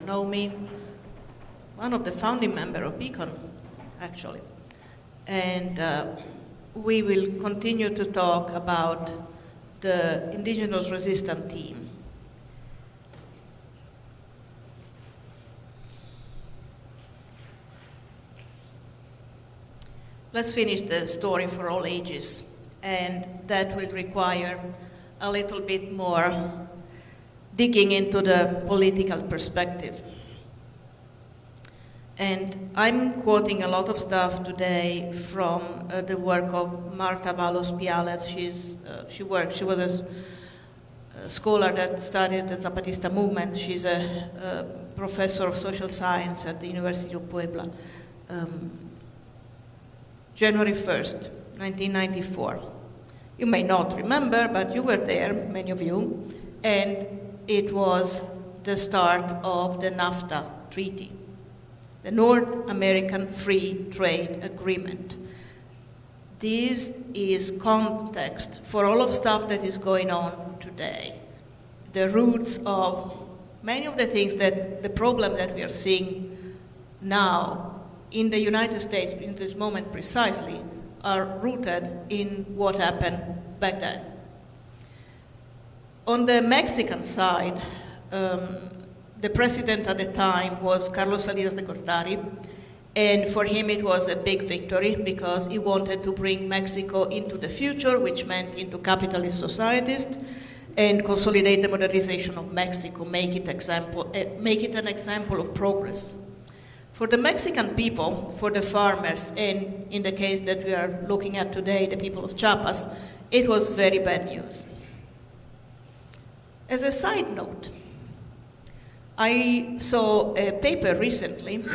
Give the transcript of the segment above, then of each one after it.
know me, one of the founding members of Beacon, actually. And we will continue to talk about the Indigenous Resistance theme. Let's finish the story for all ages, and that will require a little bit more digging into the political perspective. And I'm quoting a lot of stuff today from the work of Marta Balos-Piales. She was a scholar that studied the Zapatista movement. She's a professor of social science at the University of Puebla. January 1st, 1994. You may not remember, but you were there, many of you, and it was the start of the NAFTA treaty, the North American Free Trade Agreement. This is context for all of stuff that is going on today. The roots of many of the things that, the problem that we are seeing now in the United States, in this moment precisely, are rooted in what happened back then. On the Mexican side, the president at the time was Carlos Salinas de Gortari, and for him it was a big victory because he wanted to bring Mexico into the future, which meant into capitalist societies, and consolidate the modernization of Mexico, make it an example of progress. For the Mexican people, for the farmers, and in the case that we are looking at today, the people of Chiapas, it was very bad news. As a side note, I saw a paper recently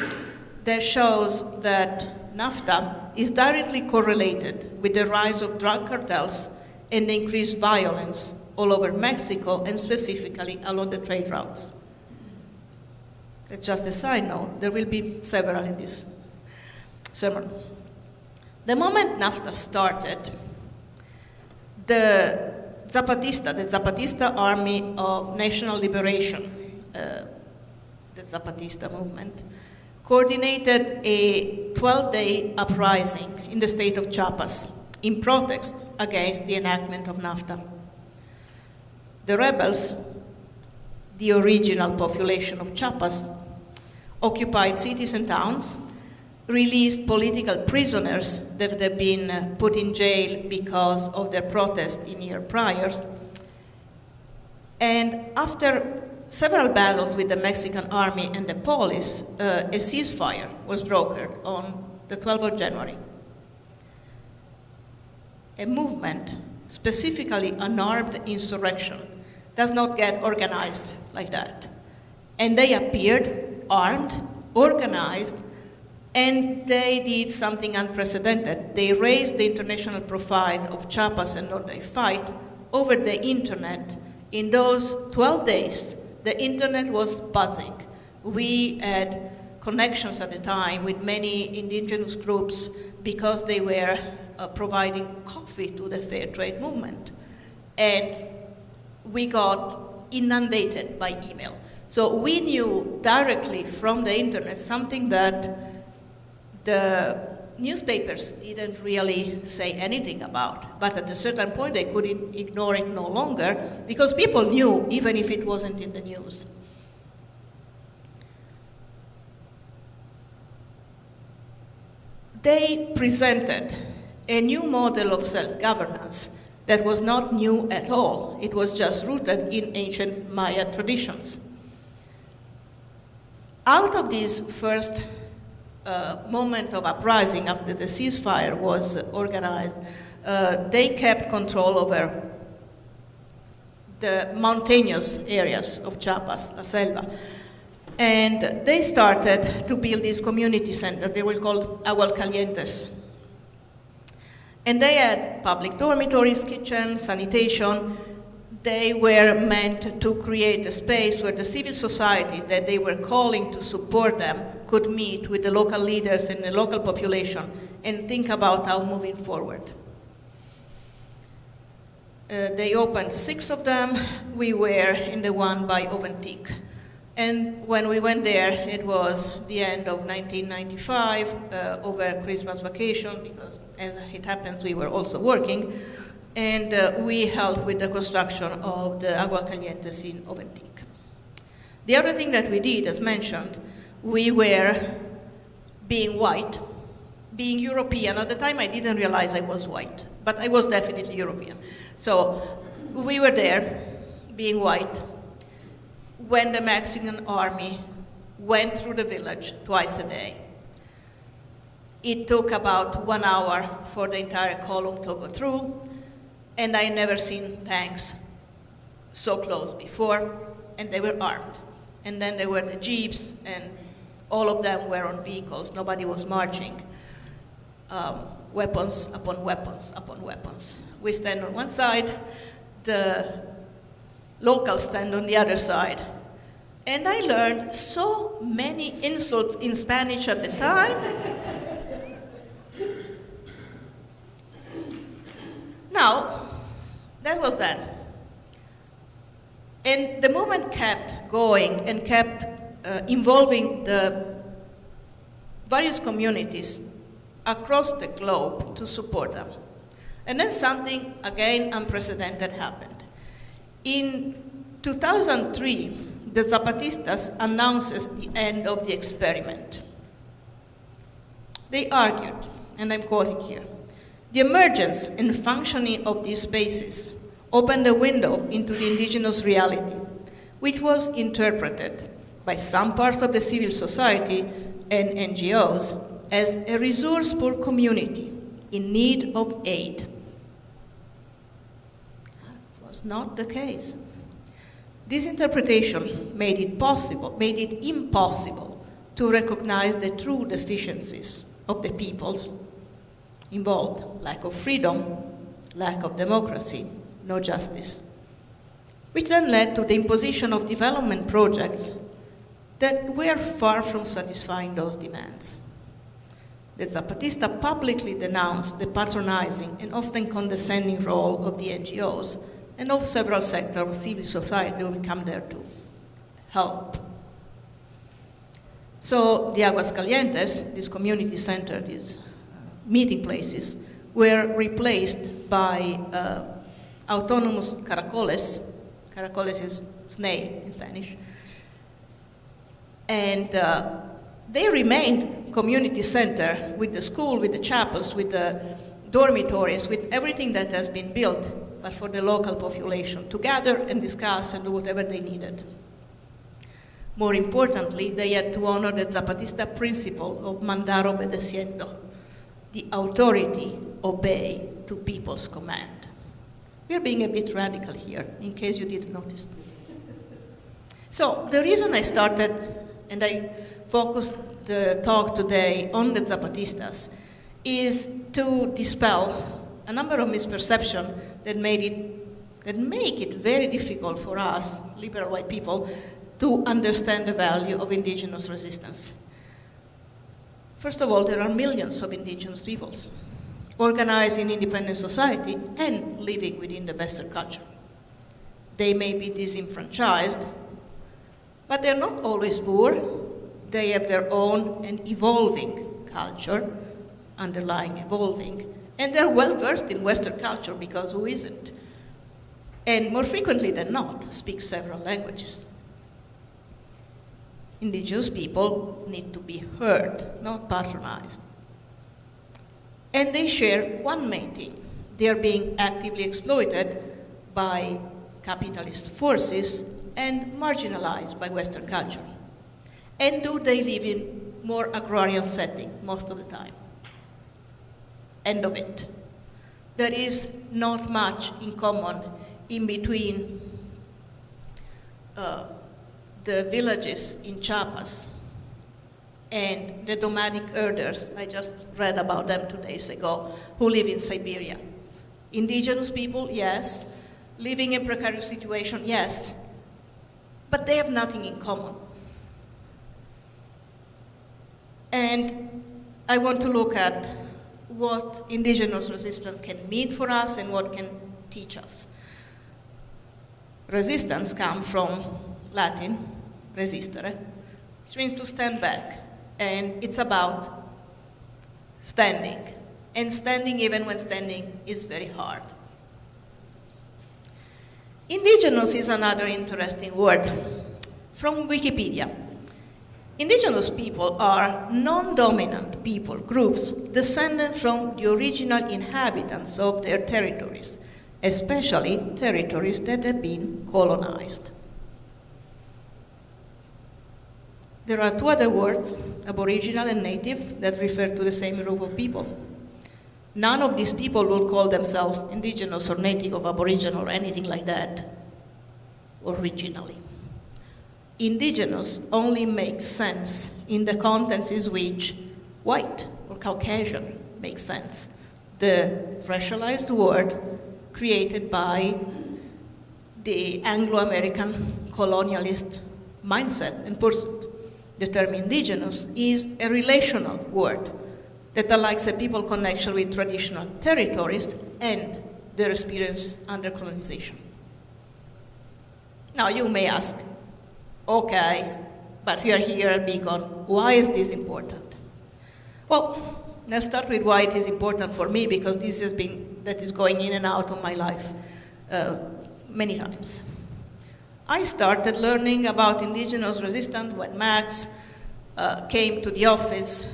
that shows that NAFTA is directly correlated with the rise of drug cartels and the increased violence all over Mexico and specifically along the trade routes. It's just a side note. There will be several in this sermon. The moment NAFTA started, the Zapatista Army of National Liberation, the Zapatista movement, coordinated a 12-day uprising in the state of Chiapas in protest against the enactment of NAFTA. The rebels, the original population of Chiapas, occupied cities and towns, released political prisoners that had been put in jail because of their protest in years prior. And after several battles with the Mexican army and the police, a ceasefire was brokered on the 12th of January. A movement, specifically an armed insurrection, does not get organized like that. And they appeared armed, organized, and they did something unprecedented. They raised the international profile of Chiapas and Northern Fight over the internet. In those 12 days, the internet was buzzing. We had connections at the time with many indigenous groups because they were providing coffee to the fair trade movement. And we got inundated by email. So we knew directly from the internet something that the newspapers didn't really say anything about. But at a certain point, they couldn't ignore it no longer because people knew even if it wasn't in the news. They presented a new model of self-governance that was not new at all. It was just rooted in ancient Maya traditions. Out of this first moment of uprising after the ceasefire was organized, they kept control over the mountainous areas of Chiapas, La Selva. And they started to build this community center. They were called Aguascalientes. And they had public dormitories, kitchens, sanitation. They were meant to create a space where the civil society that they were calling to support them could meet with the local leaders and the local population and think about how moving forward. They opened 6 of them. We were in the one by Oventik. And when we went there, it was the end of 1995, over Christmas vacation, because as it happens, we were also working. And we helped with the construction of the Aguascalientes in Oventic. The other thing that we did, as mentioned, we were being white, being European. At the time, I didn't realize I was white, but I was definitely European. So we were there, being white, when the Mexican army went through the village twice a day. It took about 1 hour for the entire column to go through, and I never seen tanks so close before, and they were armed. And then there were the jeeps, and all of them were on vehicles. Nobody was marching. Weapons upon weapons upon weapons. We stand on one side, the locals stand on the other side. And I learned so many insults in Spanish at the time. Now, that was then. And the movement kept going and kept involving the various communities across the globe to support them. And then something, again, unprecedented happened. In 2003, the Zapatistas announces the end of the experiment. They argued, and I'm quoting here, "The emergence and functioning of these spaces opened a window into the indigenous reality, which was interpreted by some parts of the civil society and NGOs as a resource-poor community in need of aid." That was not the case. This interpretation made it impossible to recognize the true deficiencies of the peoples involved: lack of freedom, lack of democracy, no justice, which then led to the imposition of development projects that were far from satisfying those demands. The Zapatista publicly denounced the patronizing and often condescending role of the NGOs and of several sectors of civil society who come there to help. So the Aguascalientes, this community center, these meeting places, were replaced by autonomous caracoles. Caracoles is snail in Spanish. And they remained community center with the school, with the chapels, with the dormitories, with everything that has been built, but for the local population to gather and discuss and do whatever they needed. More importantly, they had to honor the Zapatista principle of mandar obedeciendo, the authority obey to people's command. We are being a bit radical here, in case you didn't notice. So the reason I started, and I focused the talk today on the Zapatistas, is to dispel a number of misperceptions that make it very difficult for us, liberal white people, to understand the value of indigenous resistance. First of all, there are millions of indigenous peoples organized in independent society and living within the Western culture. They may be disenfranchised, but they're not always poor. They have their own and evolving culture, underlying evolving, and they're well versed in Western culture, because who isn't? And more frequently than not, speak several languages. Indigenous people need to be heard, not patronized. And they share one main thing. They are being actively exploited by capitalist forces and marginalized by Western culture. And do they live in more agrarian setting most of the time? End of it. There is not much in common in between the villages in Chiapas and the nomadic herders, I just read about them 2 days ago, who live in Siberia. Indigenous people, yes. Living in precarious situation, yes. But they have nothing in common. And I want to look at what indigenous resistance can mean for us and what can teach us. Resistance comes from Latin, resistere, which means to stand back. And it's about standing, and standing even when standing is very hard. Indigenous is another interesting word from Wikipedia. Indigenous people are non-dominant people groups descended from the original inhabitants of their territories, especially territories that have been colonized. There are two other words, Aboriginal and Native, that refer to the same group of people. None of these people will call themselves Indigenous or Native or Aboriginal or anything like that originally. Indigenous only makes sense in the contexts in which white or Caucasian makes sense. The racialized word created by the Anglo-American colonialist mindset and pursuit. The term indigenous is a relational word that allows a people connection with traditional territories and their experience under colonization. Now you may ask, okay, but we are here at Beacon, why is this important? Well, let's start with why it is important for me, because that is going in and out of my life many times. I started learning about Indigenous Resistance when Max came to the office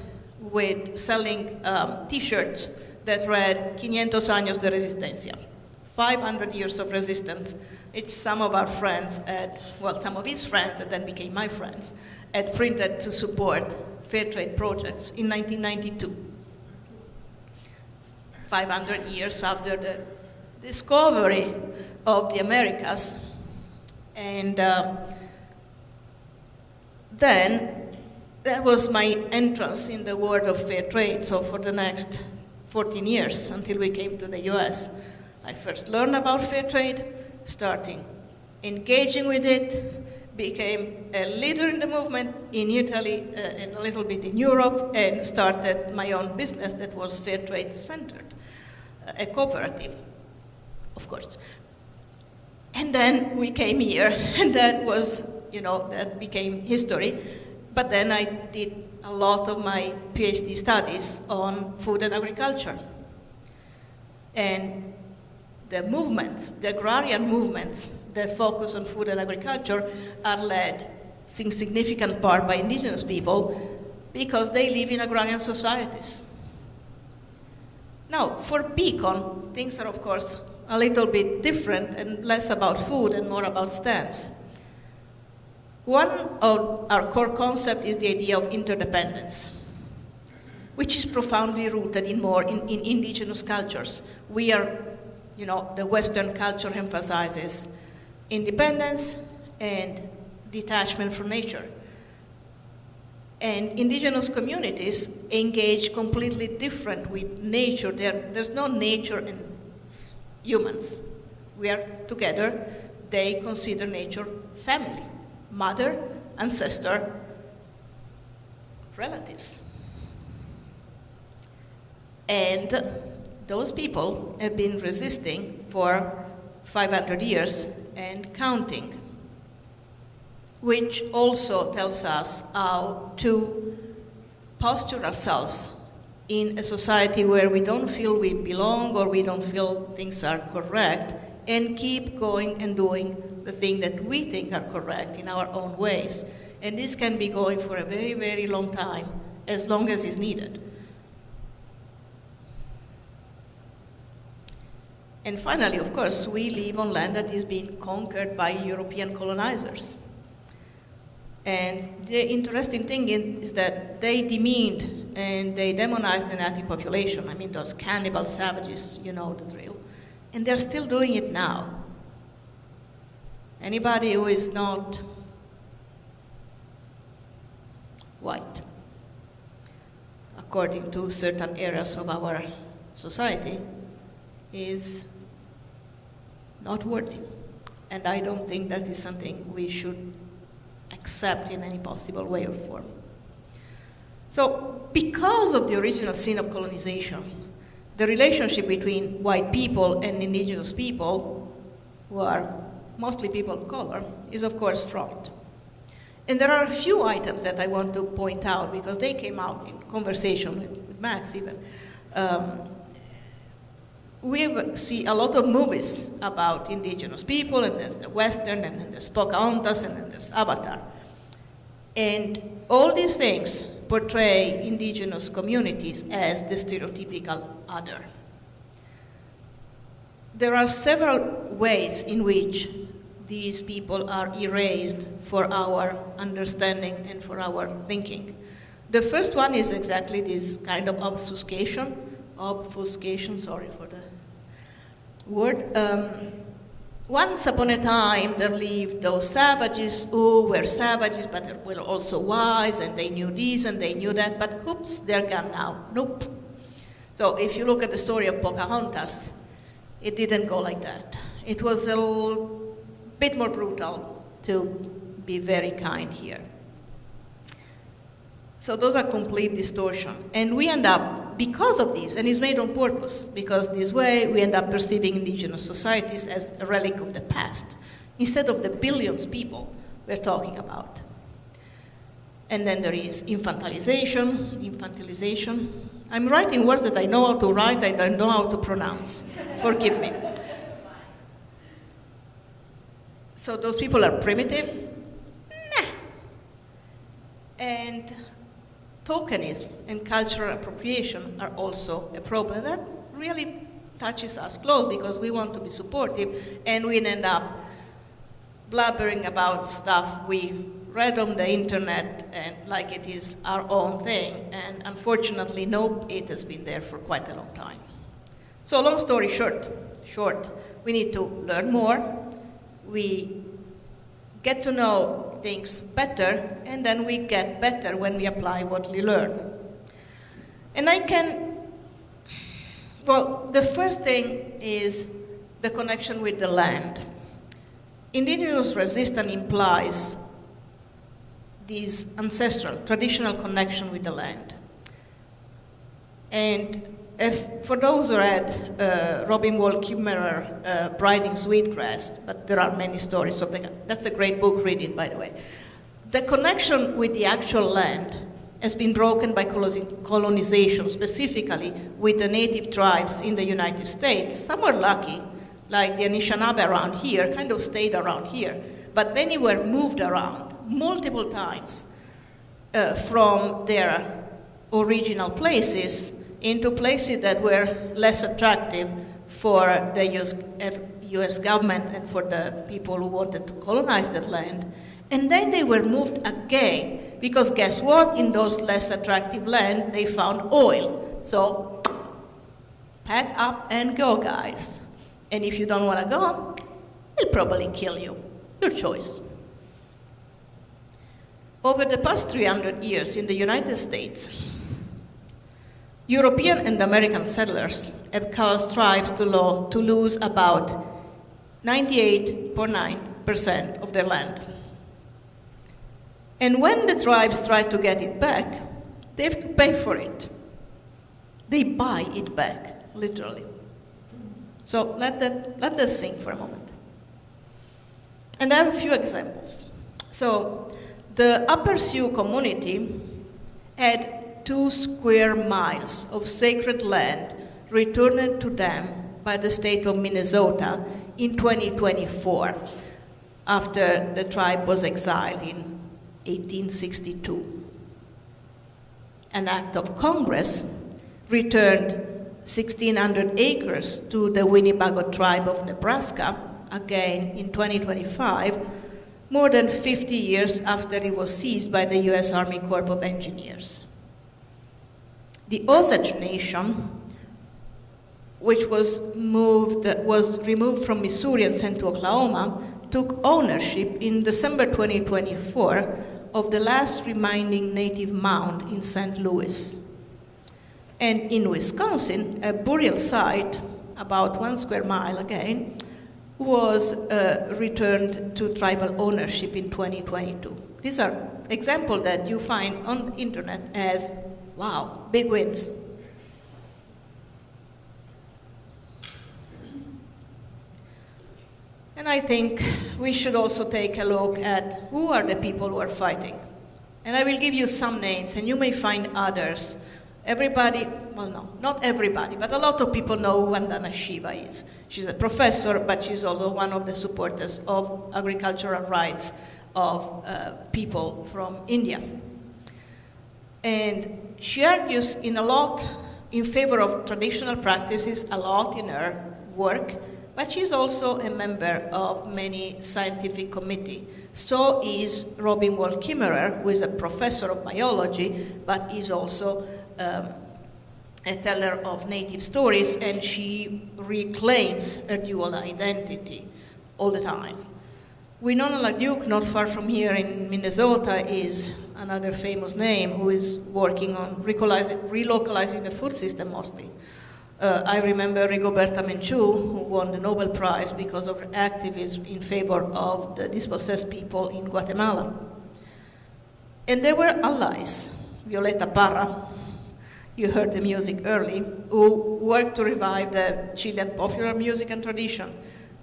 with selling T-shirts that read 500 años de resistencia, 500 years of resistance, which some of our friends some of his friends that then became my friends, had printed to support fair trade projects in 1992. 500 years after the discovery of the Americas. And then that was my entrance in the world of fair trade. So for the next 14 years, until we came to the US, I first learned about fair trade, starting engaging with it, became a leader in the movement in Italy and a little bit in Europe, and started my own business that was fair trade centered, a cooperative, of course. And then we came here, and that was, that became history. But then I did a lot of my PhD studies on food and agriculture. And the movements, the agrarian movements that focus on food and agriculture are led in significant part by indigenous people because they live in agrarian societies. Now, for Beacon, things are, of course, a little bit different and less about food and more about stance. One of our core concepts is the idea of interdependence, which is profoundly rooted in indigenous cultures. We are, the Western culture emphasizes independence and detachment from nature. And indigenous communities engage completely different with nature. There's no nature and humans. We are together. They consider nature family, mother, ancestor, relatives. And those people have been resisting for 500 years and counting, which also tells us how to posture ourselves in a society where we don't feel we belong or we don't feel things are correct, and keep going and doing the thing that we think are correct in our own ways. And this can be going for a very, very long time, as long as is needed. And finally, of course, we live on land that is being conquered by European colonizers. And the interesting thing is that they demeaned and they demonized the native population. I mean, those cannibal savages, you know the drill. And they're still doing it now. Anybody who is not white, according to certain areas of our society, is not worthy. And I don't think that is something we should accept in any possible way or form. So, because of the original sin of colonization, the relationship between white people and indigenous people, who are mostly people of color, is of course fraught. And there are a few items that I want to point out because they came out in conversation with Max even. We see a lot of movies about indigenous people, and there's the Western, and then there's Pocahontas, and then there's Avatar. And all these things portray indigenous communities as the stereotypical other. There are several ways in which these people are erased for our understanding and for our thinking. The first one is exactly this kind of obfuscation, sorry for the word. Once upon a time, there lived those savages who were savages, but they were also wise, and they knew this and they knew that, but oops, they're gone now. Nope. So if you look at the story of Pocahontas, it didn't go like that. It was a little bit more brutal, to be very kind here. So those are complete distortion. And we end up, because of this, and it's made on purpose, because this way we end up perceiving indigenous societies as a relic of the past, instead of the billions of people we're talking about. And then there is infantilization. I'm writing words that I know how to write, I don't know how to pronounce. Forgive me. So those people are primitive? Nah. And tokenism and cultural appropriation are also a problem. That really touches us close because we want to be supportive, and we end up blabbering about stuff we read on the internet and like it is our own thing. And unfortunately, nope, it has been there for quite a long time. So long story short, we need to learn more. We get to know things better, and then we get better when we apply what we learn. And the first thing is the connection with the land. Indigenous resistance implies this ancestral, traditional connection with the land. And for those who read Robin Wall Kimmerer, Bride in Sweetgrass, but there are many stories of that. That's a great book, read it, by the way. The connection with the actual land has been broken by colonization, specifically with the native tribes in the United States. Some were lucky, like the Anishinaabe around here, kind of stayed around here, but many were moved around multiple times from their original places into places that were less attractive for the US government and for the people who wanted to colonize that land. And then they were moved again, because guess what? In those less attractive land, they found oil. So pack up and go, guys. And if you don't want to go, they'll probably kill you. Your choice. Over the past 300 years in the United States, European and American settlers have caused tribes to lose about 98.9% of their land. And when the tribes try to get it back, they have to pay for it. They buy it back, literally. So let that sink for a moment. And I have a few examples. So the Upper Sioux community had 2 square miles of sacred land returned to them by the state of Minnesota in 2024, after the tribe was exiled in 1862. An act of Congress returned 1,600 acres to the Winnebago tribe of Nebraska, again in 2025, more than 50 years after it was seized by the U.S. Army Corps of Engineers. The Osage Nation, which was removed from Missouri and sent to Oklahoma, took ownership in December 2024 of the last remaining native mound in St. Louis. And in Wisconsin, a burial site, about 1 square mile again, was returned to tribal ownership in 2022. These are examples that you find on the internet as, wow, big wins. And I think we should also take a look at who are the people who are fighting. And I will give you some names, and you may find others. Everybody, well, no, not everybody, but a lot of people know who Vandana Shiva is. She's a professor, but she's also one of the supporters of agricultural rights of people from India. And she argues in a lot in favor of traditional practices, a lot in her work, but she's also a member of many scientific committees. So is Robin Wall Kimmerer, who is a professor of biology, but is also a teller of native stories, and she reclaims her dual identity all the time. Winona LaDuke, not far from here in Minnesota, is another famous name who is working on relocalizing the food system mostly. I remember Rigoberta Menchú, who won the Nobel Prize because of her activism in favor of the dispossessed people in Guatemala. And there were allies. Violeta Parra, you heard the music early, who worked to revive the Chilean popular music and tradition.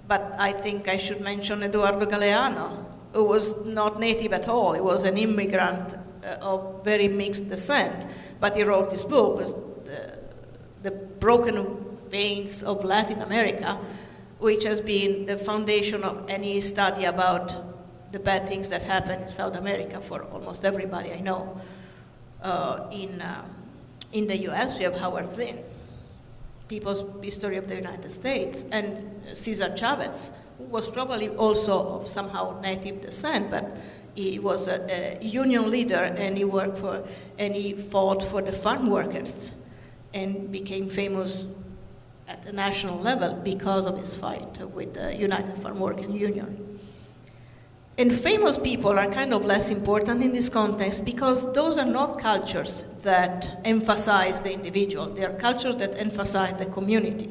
But I think I should mention Eduardo Galeano, who was not native at all. He was an immigrant of very mixed descent, but he wrote this book, The Broken Veins of Latin America, which has been the foundation of any study about the bad things that happen in South America for almost everybody I know. In the US, we have Howard Zinn, People's History of the United States, and Cesar Chavez, who was probably also of somehow native descent, but he was a union leader, and he fought for the farm workers and became famous at the national level because of his fight with the United Farm Workers Union. And famous people are kind of less important in this context because those are not cultures that emphasize the individual. They are cultures that emphasize the community.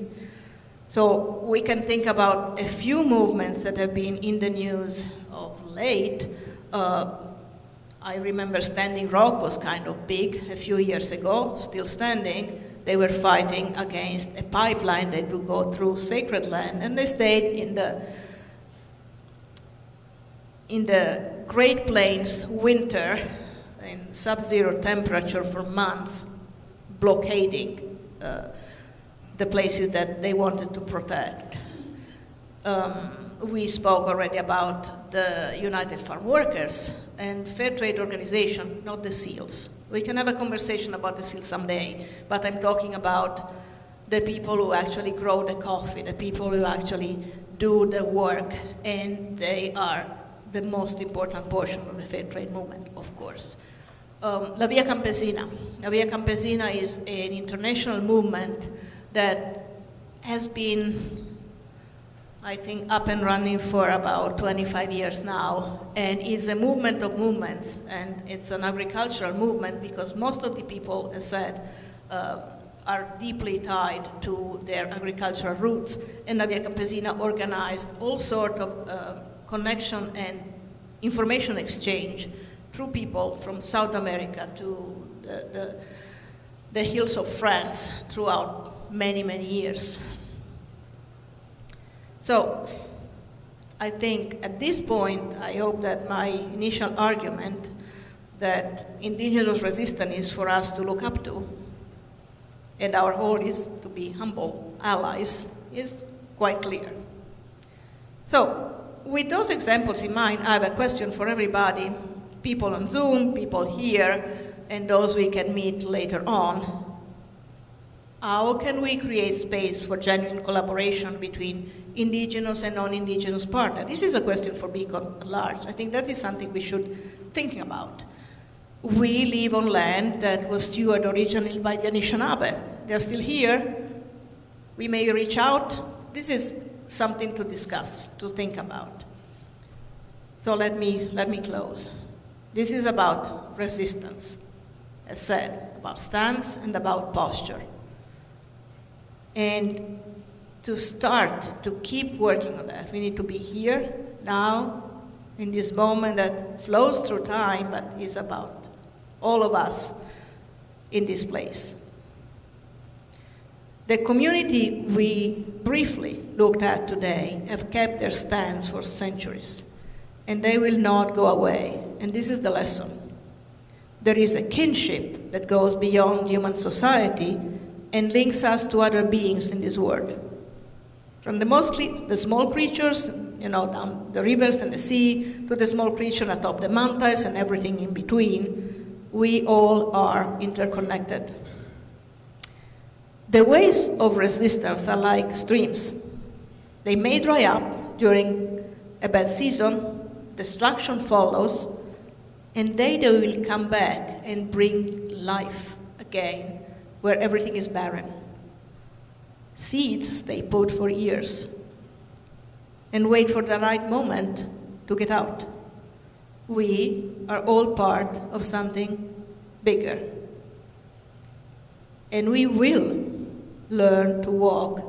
So we can think about a few movements that have been in the news of late. I remember Standing Rock was kind of big a few years ago, still standing. They were fighting against a pipeline that would go through sacred land, and they stayed in the Great Plains winter in sub-zero temperature for months, blockading the places that they wanted to protect. We spoke already about the United Farm Workers and Fair Trade Organization, not the SEALs. We can have a conversation about the SEALs someday, but I'm talking about the people who actually grow the coffee, the people who actually do the work, and they are the most important portion of the fair trade movement, of course. La Via Campesina. La Via Campesina is an international movement that has been, I think, up and running for about 25 years now, and is a movement of movements, and it's an agricultural movement because most of the people, as said, are deeply tied to their agricultural roots, and La Via Campesina organized all sorts of connection and information exchange through people from South America to the hills of France throughout many, many years. So I think at this point, I hope that my initial argument that indigenous resistance is for us to look up to, and our goal is to be humble allies, is quite clear. So with those examples in mind, I have a question for everybody, people on Zoom, people here, and those we can meet later on. How can we create space for genuine collaboration between indigenous and non-indigenous partners? This is a question for Beacon at large. I think that is something we should think about. We live on land that was stewarded originally by the Anishinaabe. They're still here. We may reach out. This is something to discuss, to think about. So let me close. This is about resistance, as said, about stance and about posture. And to start, to keep working on that, we need to be here, now, in this moment that flows through time, but is about all of us in this place. The community we briefly looked at today have kept their stands for centuries, and they will not go away, and this is the lesson. There is a kinship that goes beyond human society and links us to other beings in this world. From the small creatures, down the rivers and the sea, to the small creature atop the mountains and everything in between, we all are interconnected. The ways of resistance are like streams. They may dry up during a bad season, destruction follows, and they will come back and bring life again where everything is barren. Seeds stay put for years and wait for the right moment to get out. We are all part of something bigger. And we will learn to walk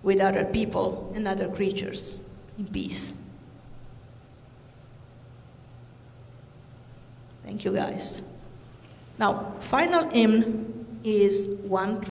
with other people and other creatures in peace. Thank you, guys. Now, final hymn is 1